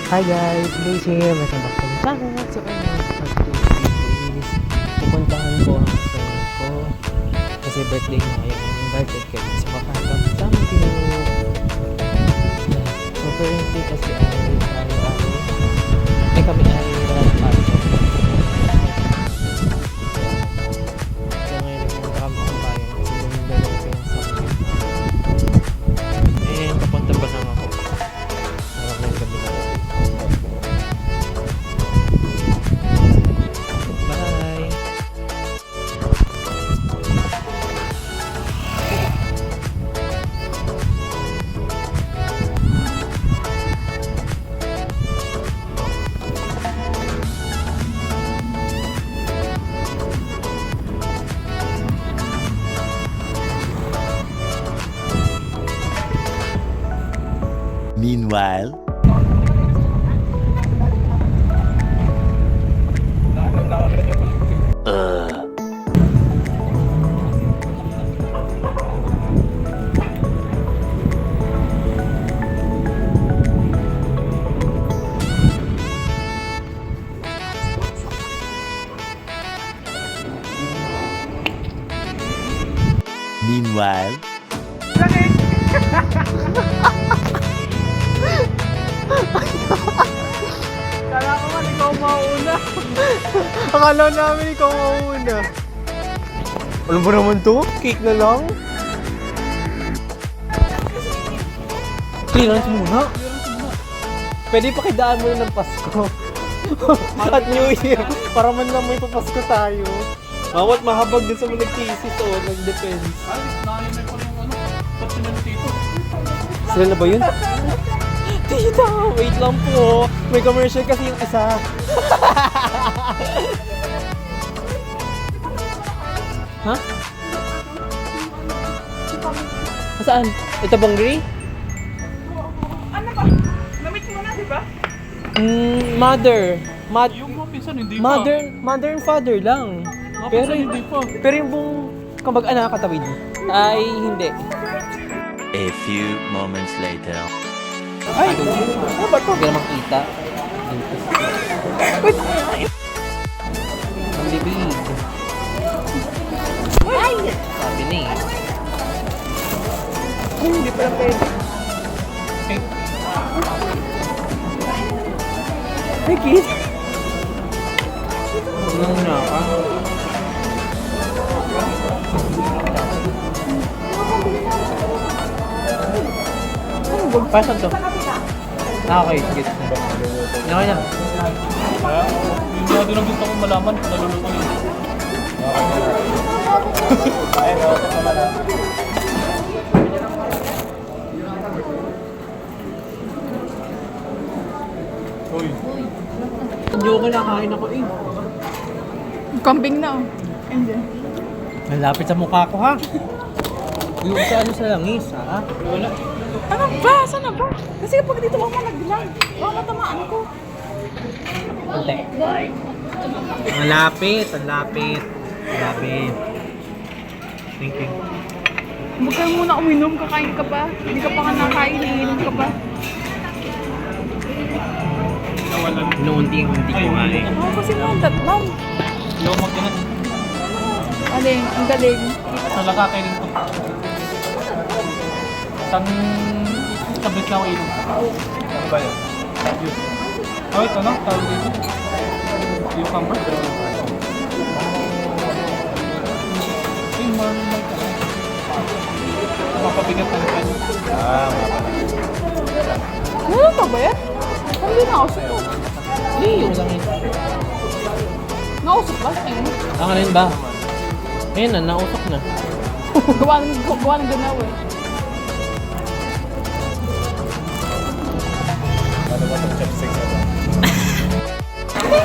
Hi guys, Blaze here. Welcome back to my channel. So ayun, part 2 is pupuntahan ko ang friend ko kasi birthday niya ngayon. Invited kami sa kakantang something. So currently kasi kami ay walang pasok. So ngayon nagpunta kami sa bayan kasi dalawa ko yung something. Eh, papunta ba lang ako? Maraming gabi na ako. Bye! Meanwhile, meanwhile, Kala ko man ikaw mauna. Akala namin ikaw mauna. Alam mo naman to? Cake na lang? Clearance muna? Pwede pakidaan mo na ng Pasko. At New Year. Para man lang may papasko tayo. Bawat mahabag din sa mga nag-thesis o nag-defense. Sila na ba yun? Tita, wait lang po. May commercial kasi yung isa. Ha? Saan? Ito bang gray? Ano ba? Namit mo na, di ba? Mother. Yung mga pinsan, hindi Mother and father lang. Mga Pero, pinsan, hindi pa. pero yung buong kamag-anak katawid ay hindi. a few moments later. Ay! Ano ba ito? Hindi na makita. Wait! Ang bibig. Ay! Sabi na eh. Ay, hindi pala pwede. Hey, kid! Ano na ka? Pasan to? Okay, sige. Okay na. Yung mga doon ang gusto kong malaman, naluluto yun. Uy. Hindi ko kinakain ako eh. Kambing na, oh. Hindi. Malapit sa mukha ko ha. Yung sa ano sa langis ha. Wala. Ano ba? Saan na ba? Kasi pag dito ako nagbilang, baka matamaan ko. Konti. Ang lapit, ang lapit. Lapit. Thank you. Huwag ka muna uminom, kakain ka pa. Hindi ka pa nga nakain, iinom ka pa. Nawalan. Inuunti-unti ko nga eh. Oo, kasi noon, tatlan. Hindi ako magkinat. Aling, ang galing. Nalakakainin ko. Isang tablet na ako inom. Ano ba yun? Juice. Oh, ito na. Tawag dito. Cucumber. Ay, marunong ka. Mapabigat na natin. Ano pa ba yan? Hindi nausok ko. Hindi, yung langis. Nausok ba? Ayun. Ang alin ba? Ayun na, nausok na. gawa ng ganaw eh.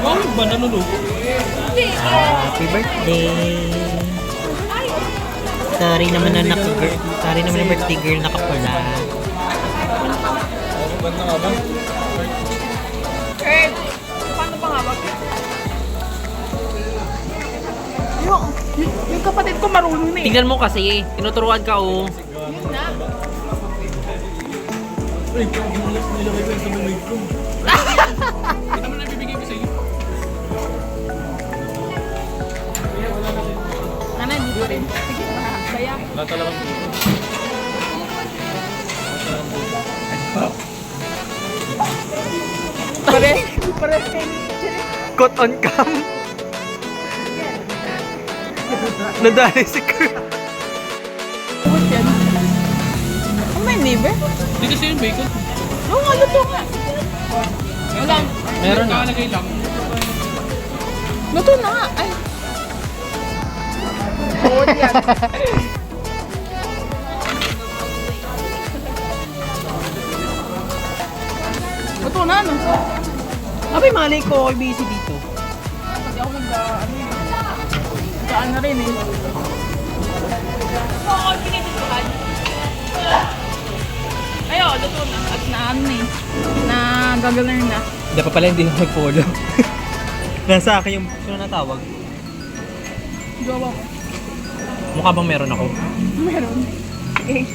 Bakit ba nanulugo? Happy birthday! Sorry naman na sorry naman na birthday girl nakapula. Ba't na nga ba? Eh, paano pa nga ba? Yung kapatid ko marunong na eh. Tingnan mo kasi, tinuturuan ka oh. Yun na. Ay, nilagay ko yung sa may ko. Kita mo na ibibigay ko sa iyo. Ano, hindi ko rin. Sige, kaya. Wala talagang Pare. Caught on cam. Nadali si Kurt. Ubus yan. Ang may liver? Hindi kasi yung bacon. Oo nga, luto nga. Wala. Meron na. Nakalagay lang. Luto na nga. Ay. Oo, yan. Luto na, ano? Abay, malay ko. Ako busy dito. Kasi ako ano yun. Saan na rin eh. Oo, pinitutukan. Ayo, luto na. At na ano eh. Na gagalar na. Hindi pa pala hindi na mag-follow. Nasa akin yung sino na tawag. Gawa ko. Mukha bang meron ako? Meron. Eh.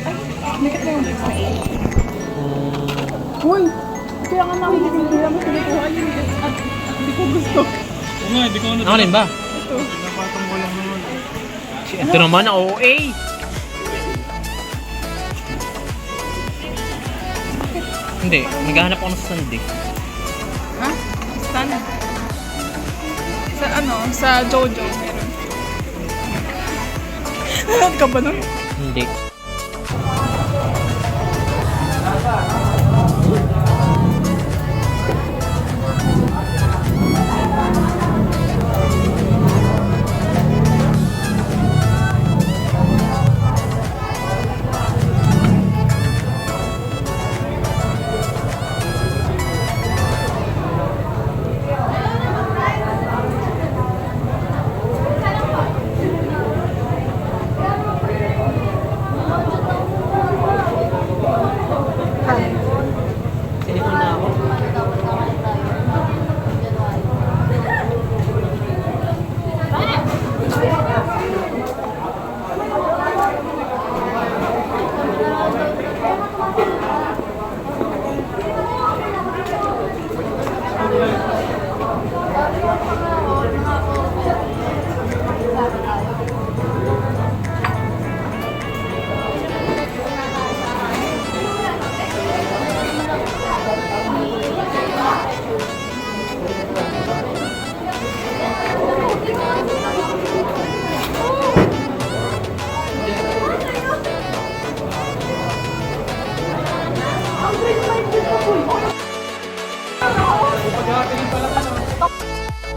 Ay, nakit na yung Uy! Kaya nga namin hindi lang pinikuha yun. At hindi ko gusto. Oo nga, hindi ko ano. Ako rin ba? Ito. Napatang mo lang naman. Ito naman, OA! Hindi, naghahanap ako ng stand eh. Ha? Stand? Sa ano? Sa Jojo meron. Ano ka ba nun? Hindi. Sinipon na ako.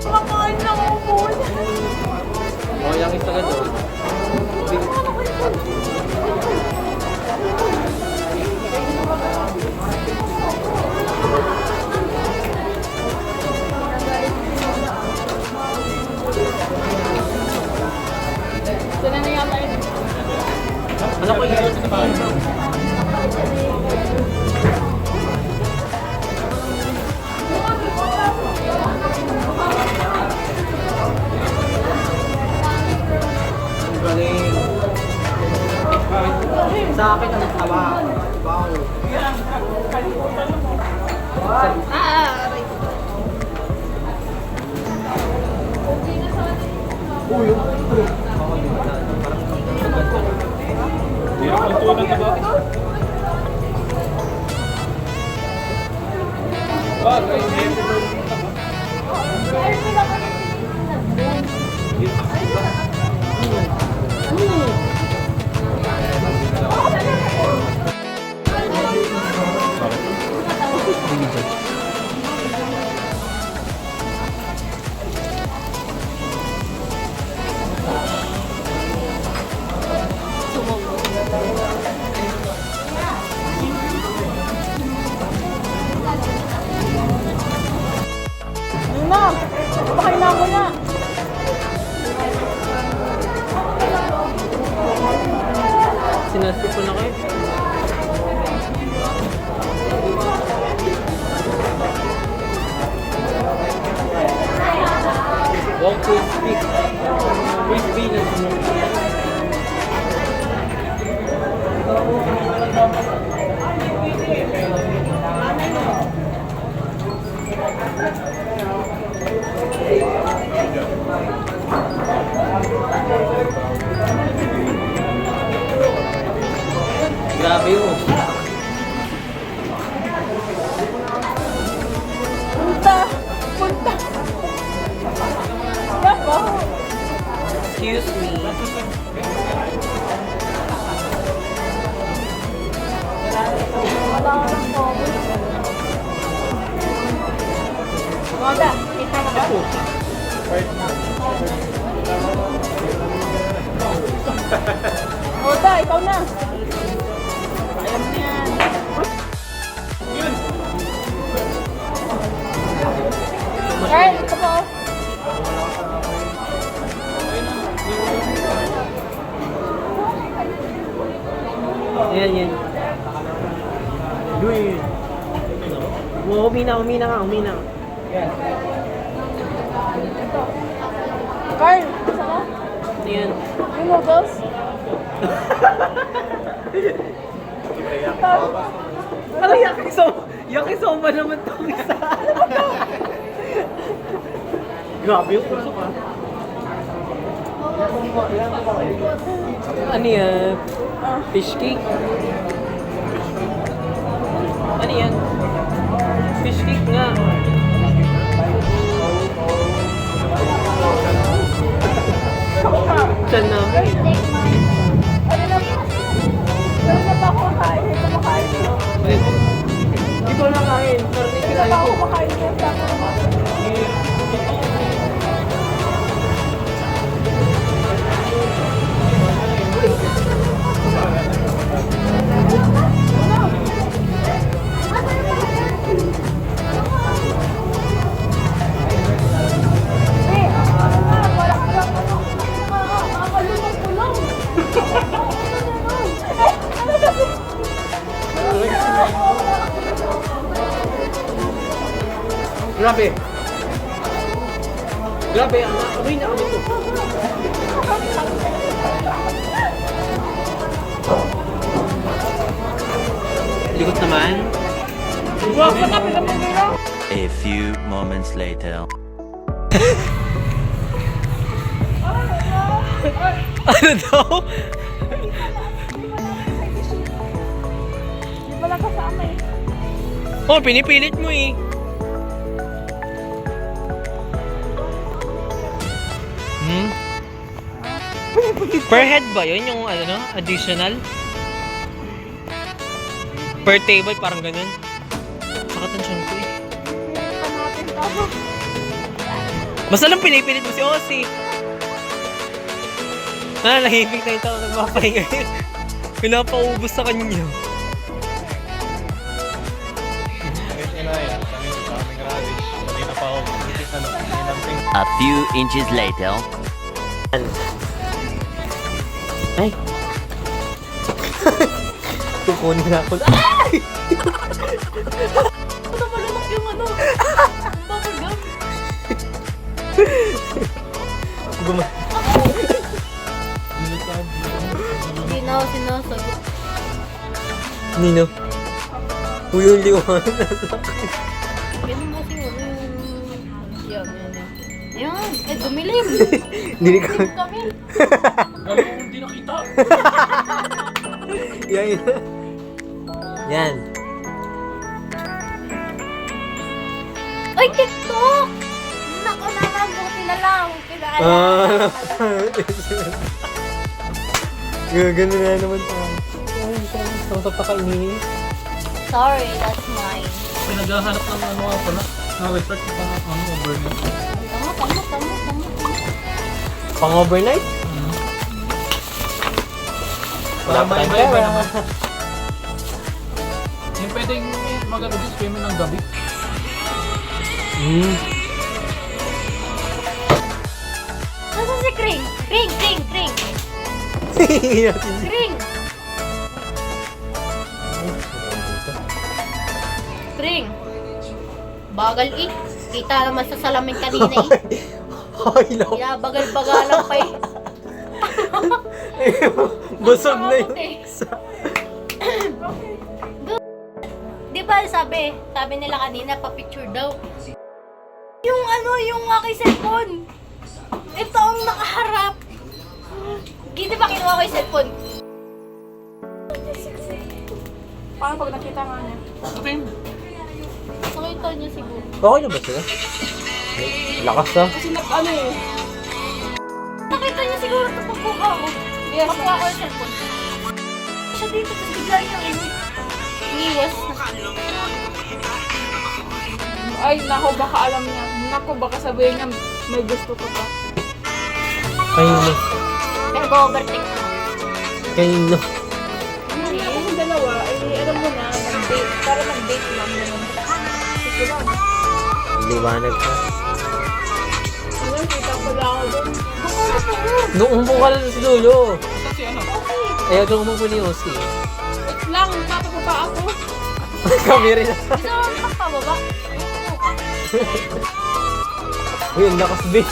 Kumakain na ako po. Oh, yung isa ka doon. Sila na yata yun. Ano ko yung sa bahay? Ang galing. Sa akin ang taba. Wow. Hirap ang tuwan ng taba. Wag, ay hindi ko Ano na? Pakain na ako na. Sinasip ko na kayo. Wow, crispy. Crispy na Excuse me. Moda, kita mo ba? Moda, ikaw na. Kaya mo na yan. Carl, ito po. Yan. Duy. Umina ka. Carl, gusto mo? Yan. Yung noodles? Parang yakisoba naman itong isa. Grabe yung puso ka. Ano yan? Fish cake? Ano yan? Fish cake nga. Diyan namin. Ano na? Ano na ba ako kakain? Ito makain ko. Hindi ko lang kain. Pero Ito kinain pa ko. ako makain ko. Grabe, amoy na kami to. Likot naman. Wow, katabi na pagkira. A few moments later. Ano daw? Hindi pala kasama eh. Oh, pinipilit mo eh. Per head ba yun? Yung ano, additional? Per table, parang ganun. Nakatansyon ko eh. Pa natin to. Basta lang pinipilit mo si Ossie. Nahihimik na ito, nagpapahinga yun. Pinapaubos sa kanya. A few inches later. Ay! Kukunin na ako. Ay! Ito malunok yung ano. Bubble gum. Guma. Hindi na ako sinasagot. Nino. Uy, yung liwanag nasa akin. Ganun mo siguro. Yan. Yan. Eh, dumilim. Hindi ka. Dumilim kami. Hindi nakita. Yan. Yan. Ay, TikTok! Naku naman, buti na lang. Pinaalala. Gano'n na naman tayo. Ay, gusto ko pa kainin. Sorry, that's mine. Pinaghahanap ng ano nga pala. Na-resort pa ng ano, overnight. Tama. Pang overnight? Para Wala pa tayong maiba-iba pera. naman. Yung pwedeng mag-ano din, swimming ng gabi. Nasaan si Kring? Kring! Kring! Bagal eh. Kita naman sa salamin kanina eh. Ay, no. Kaya bagal-bagalan pa eh. Busog na yung Nakakabuti. isa. Di ba sabi nila kanina pa-picture daw. Yung ano, yung aking cellphone. Ito ang nakaharap. Di ba kinuha ko yung cellphone? Paano pag nakita nga niya? Nakita niya siguro. Okay na ba sila? Lakas na. Kasi ano eh. Nakita niya siguro siguro ito pagkuha ko. Yes, Pakuha ko yung cellphone. Siya dito, tapos bigla niyang iniwas. Ay, nako, baka alam niya. Nako, baka sabihin niya, may gusto ka pa. Kanino? Pero go-overtake na. Kanino? Yung dalawa, ay alam mo na, mag-date. Para mag-date lang naman. Sige lang. Liwanag ka. Ano, kita ko lang ako doon. Nung umupo ka lang sa dulo. Kasi ano? Ayaw ka umupo ni Osi. Wait lang, papababa ako. Kami rin. Gusto mo magpababa? Uy, ang lakas din.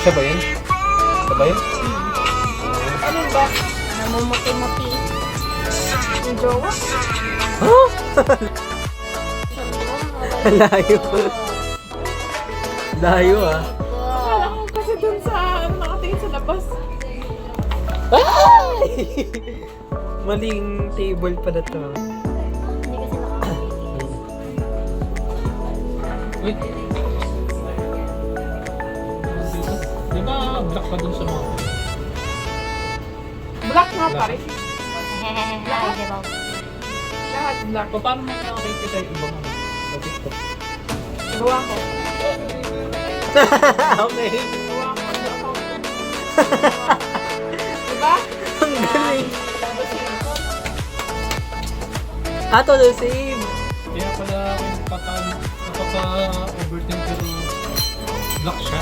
Siya ba yun? Siya ba yun? Ano ba? Namumuti-muti. Yung jowa? Huh? Layo. Layo ah. Akala ko kasi doon sa, ano, nakatingin sa labas. Ay! Maling table pala to. Hindi kasi nakakapit. Wait. Di ba black pa dun sa mga? Black nga pa rin. Ay, di ba? Lahat black. Paano mo nakakita tayo ibang ano? Sa TikTok? Gawa ko. Okay. Gawa ko. Ano account ko. Diba? Ang galing. Tapos yun ko. Ato na save. Kaya pala ako napaka-overthink pero black siya.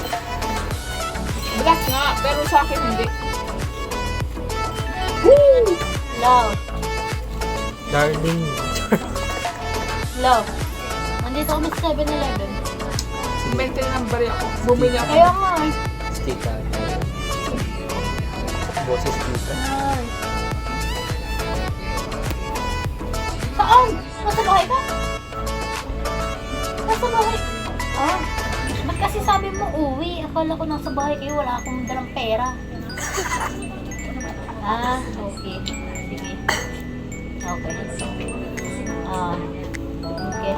Black nga, pero sa akin hindi. Love. Darling. Love. Nandito kami sa 7-Eleven. Maintain ng bari ako. Bumili ako. Kaya nga. Tita. Boses tita. Ay. Saan? Nasa bahay ka? Nasa bahay? Ah. Ba't kasi sabi mo uwi? Akala ko nasa bahay kayo. Wala akong dalang pera. Ah, okay. Sige. Okay. Okay.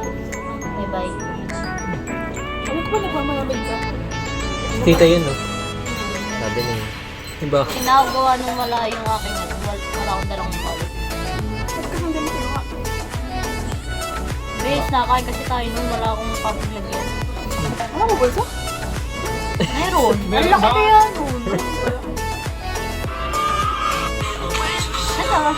Bye-bye. Ano ko ba nagmamalamig ka? Tita yun, no? Sabi niya. Diba? Pinagawa nung wala yung aking wala akong dalang wallet. Ba't ka hindi mo kinuha? Base, nakain kasi tayo nung wala akong paglagyan. Ano mo bulsa? Meron. Ang Meron laki ba? kaya nun. Ano?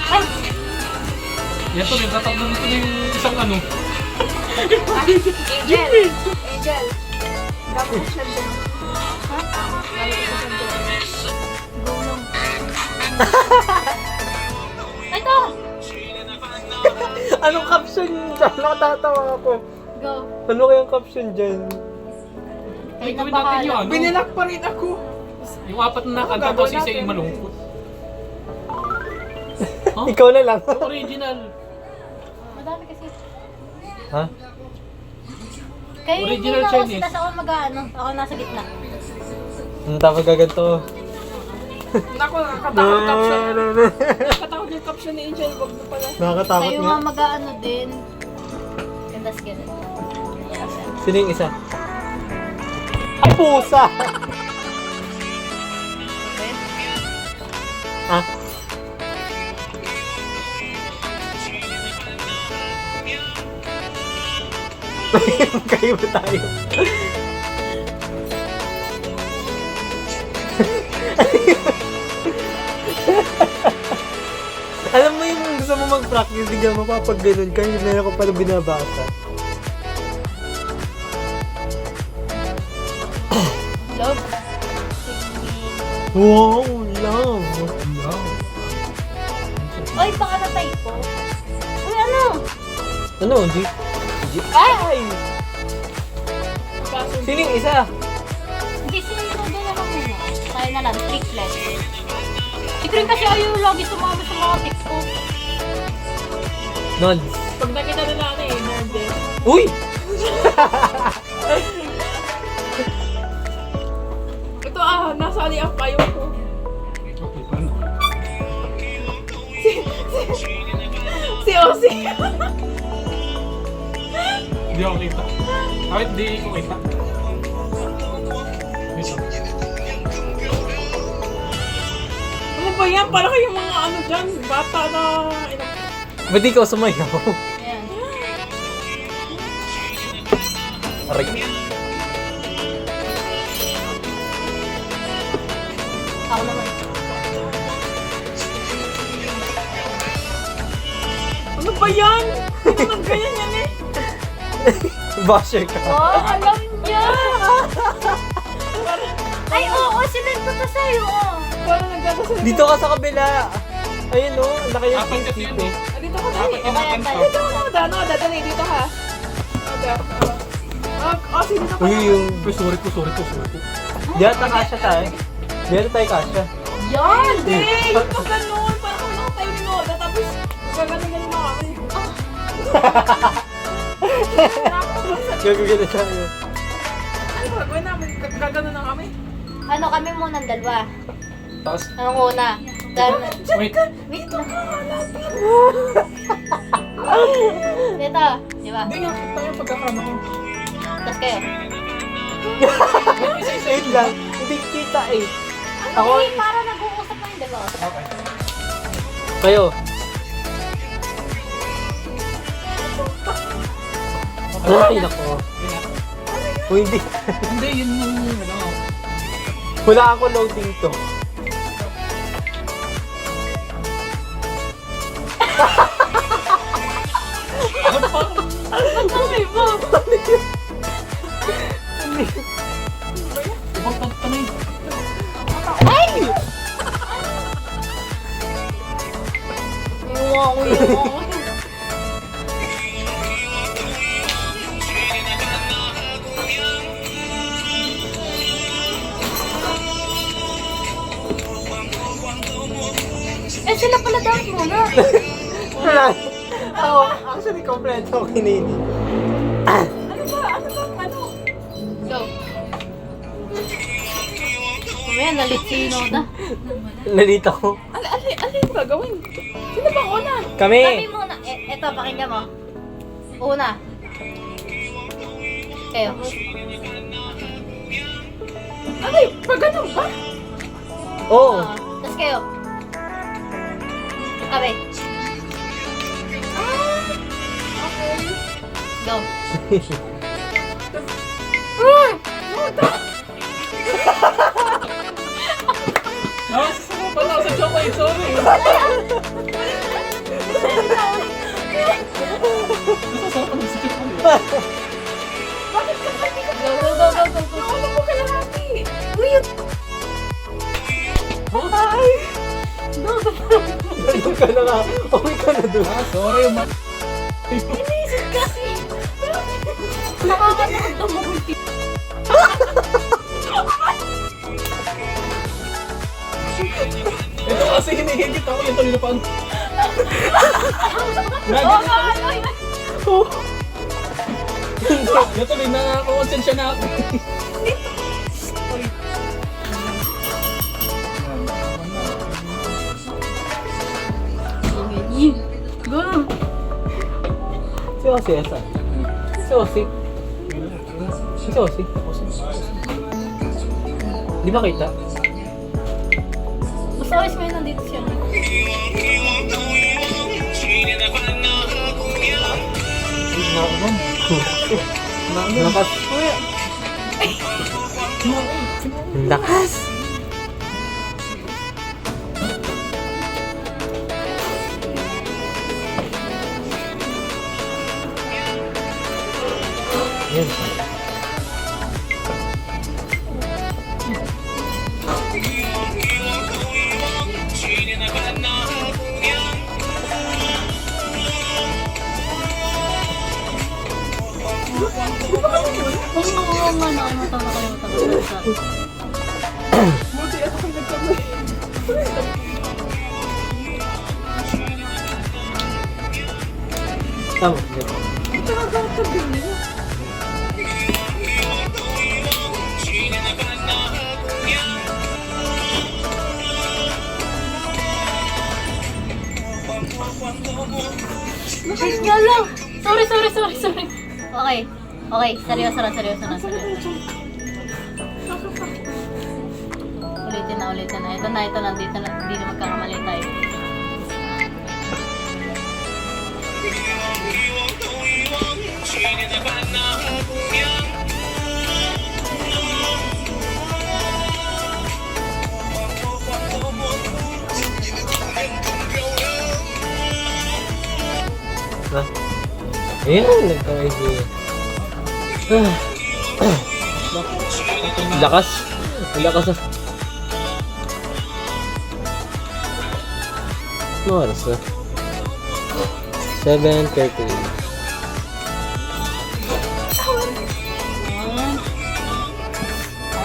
Ay! Yan to, nagtatakbo dito na yung isang ano. Angel! Angel! Dapat siya doon. Ha? Dapat siya doon. Gulong. Ito! Anong caption dyan? Nakatatawa ako. Go. Ano kayang caption dyan? Ay, Ay, gawin natin yung ano. Binilak pa rin ako. Yung apat na kanta Gagawin kasi siya natin. yung malungkot. Huh? Ikaw na lang. Yung original. Madami kasi. Ha? Kayo hindi Original na Chinese. kasi tas ako mag-ano. Ako nasa gitna. Ang tawag gaganto. Naku, nakakatakot caption. Nakakatakot yung caption ni Angel. Wag mo pala. Nakakatakot Kayo nga. nga mag-ano din. Gantas ganun. Sino yung isa? Ay, pusa! Ha? Kayo ba tayo? Alam mo yung gusto mo mag-practice, hindi ka mapapag-ganon ka, hindi na ako pala binabasa. Love. Wow, love! Oy, baka na-typo. Uy, ano? Ano, G? Ay! Kaso, Sino yung isa? Hindi, sino doon na lang muna. Tayo na lang, trickless. Si Kring kasi ayaw lagi sumama sa mga TikTok. Nods. pag nakita na natin eh, nerd eh. Uy! Ito nasali ang payo ko. Okay, paano? Hindi ako kita. Kahit di ko kita. Dito. Ano ba yan? Para kayong mga ano dyan, bata na... Ba't di ka sumayaw? Ayan. Aray. Ako naman. Ano ba yan? Hindi naman ganyan yan eh. Basher ka. Oh, alam niya! Ay, oo, sinend ko to sa'yo, oh. Parang nagdadasal. Dito ka sa kabila. Ayun o, laki yung Apat kasi yun eh. Dito ka Apat dali. yung nakan to. Dito ka na. Dadali. Dito ka. Sige, dito ka. Uy, yung... Uy, sorry po. Di ata kasya tayo. Di ata tayo kasya. Yan! Hindi! Yung pag ganun. Parang kung lang tayo ninoda. Tapos, gagaling-galing na kami. Gagagana tayo. Ano gagawin namin? Gaganon na kami. Ano kami muna ng dalawa? Tapos, Anong una? wait. Dito ka. Lapit. Dito, di ba? Hindi nga kita yung pagkakano ko. Tapos kayo. Wait lang. Hindi kita eh. Ako, Ay, para nag-uusap na yung dalawa. Okay. kayo. Ano nakita ko? Yun na. O hindi. Hindi, yun yung ano. Wala ako loading to. Sabi mo! Ibang tanay. Ay! Yung Eh, sila pala dapat muna. Wala. Ako, actually, kompleto ako kinini. Ano ba? Go. Mamaya, nalitsino na. Nalita ko. Alin yung gagawin? Sino bang una? Kami. Kami muna. Eto, pakinggan mo. Una. Kayo. Ay, pag ganun ba? Oo. Tapos kayo. Kami. Go. Nakasasama pala ako sa chocolate, sorry. Nasasama pala sa chocolate. Go, go, go, go, go, go. Ano mo kaya natin? Uy, Doon ka na nga. Uwi ka na doon. Ah, sorry. inisip kasi. Nakakatawa mo. Ito kasi hinihigit ako. Ito nilapaan. Ito tuloy nakakonsensya na ako. Go. Si Osi, asa? Si Osi. Si Osi. Di ba kita? Basta always may nandito siya. Lakas. Lakas. Yan. Oo nga, nakakatawa kayo. Buti ako kayo nagkamay. Tama. Tabi niyo. Okay. Okay, seryoso na. Ulitin na. Ito na. Dito na magkakamali tayo. Ha? Ayun, nagka-idea. Lakas. Lakas. Ano oras na? 7:30.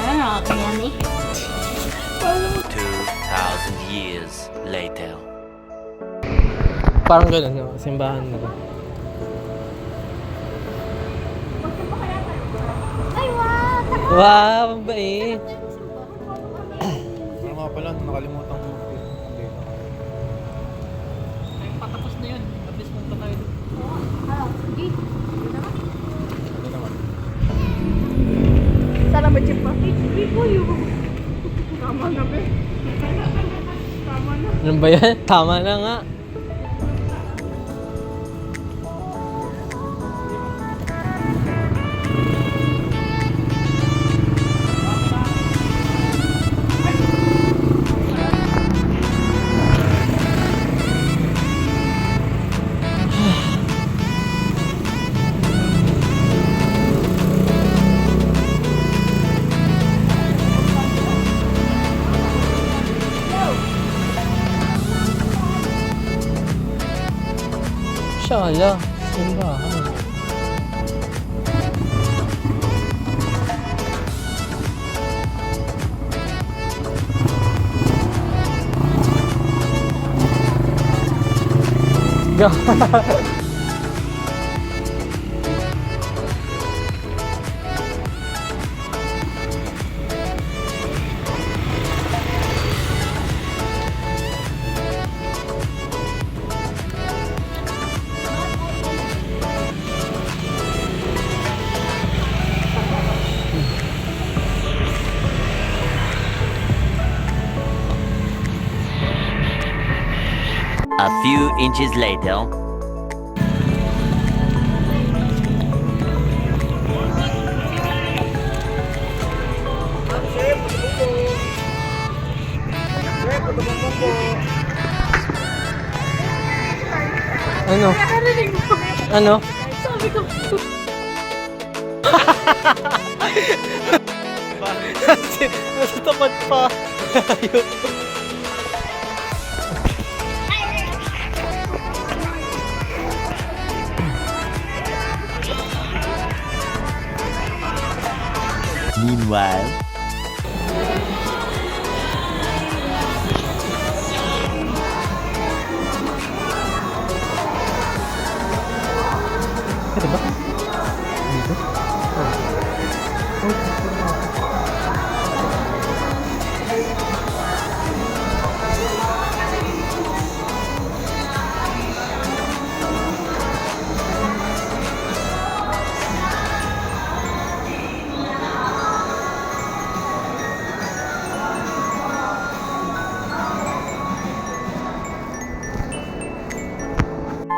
Nakakayan eh. 2,000 years later. Parang gano'n, no? Simbahan mo. Ay, wow! Wow, ang bait. Ano nga pala, nakalimutan ko. Patapos na yun. At least punta tayo. Sige. Ano naman? Sana mag-chip pa. Hindi po yun. Tama na, be. Tama na. Ano ba yan? Tama na nga. Shala, simbahan. A few inches later. Ano? Ano? Sabi ko, Nasa tapat pa. Ayun. Meanwhile. Ito ba? Dito?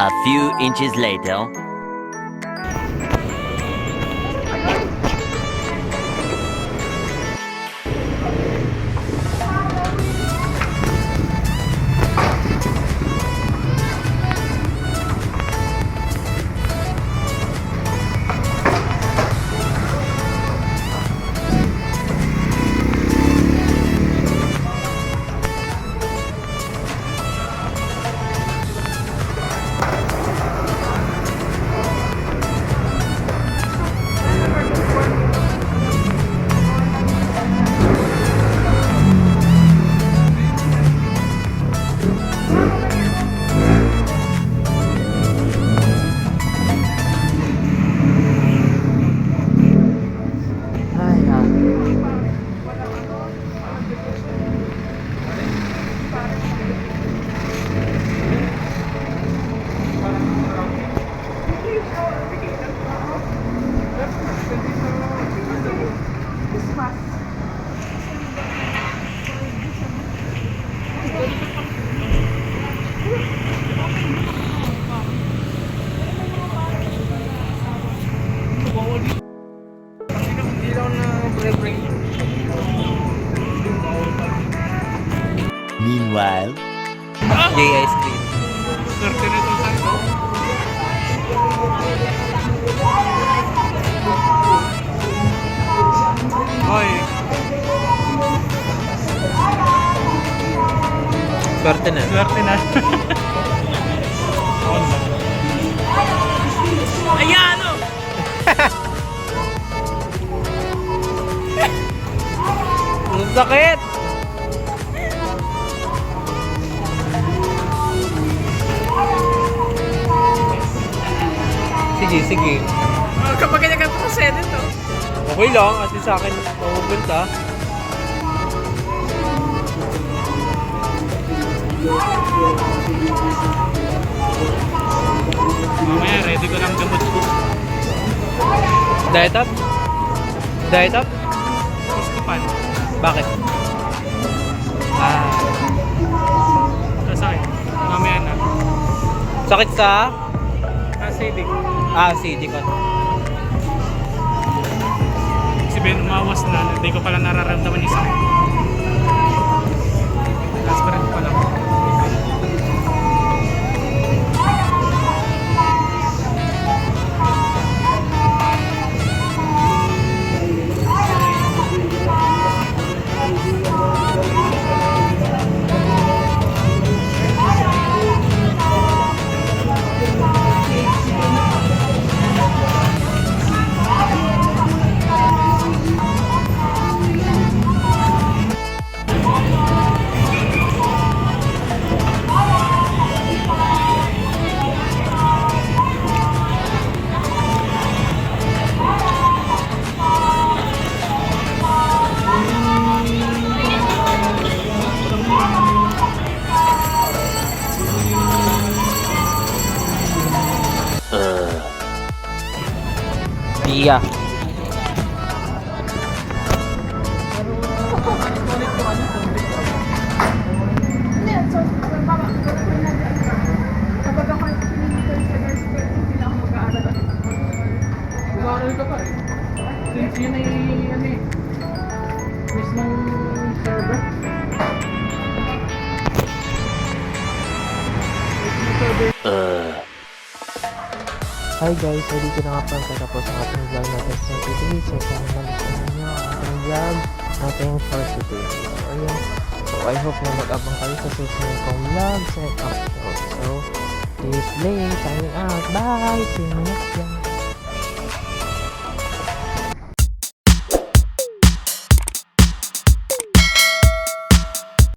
A few inches later. Meanwhile, J ice cream. Swerte na ito saan ko. Hoy, Swerte na. swerte na. Ayan o! Ang sakit! Sige, sige. Kapag ganyan ka po sa edit, oh. Okay lang, at least sa akin mapupunta. Mamaya, ready ko lang gamot ko. Diet up? Diet up? Gusto pan. Bakit? Ah, Kasakit. Mamaya na. sakit sa Acidic. acidic ano? Si Ben umawas na. Hindi ko pala nararamdaman yung sakit. Aspirin pa lang. Iya. Kapag ako ay pinilitan sa girls' school, hindi lang ako mag-aaral. Mag-aaral ka pa eh. Since yun ay ano eh. Mismong server. Hi guys, so dito na nga po ang tatapos ang ating vlog natin for today. So kung nagustuhan ninyo ang ating vlog natin for today. So ayun. So I hope na mag-abang kayo sa susunod kong vlogs and uploads. So this is Blake signing out. Bye! See you next vlog.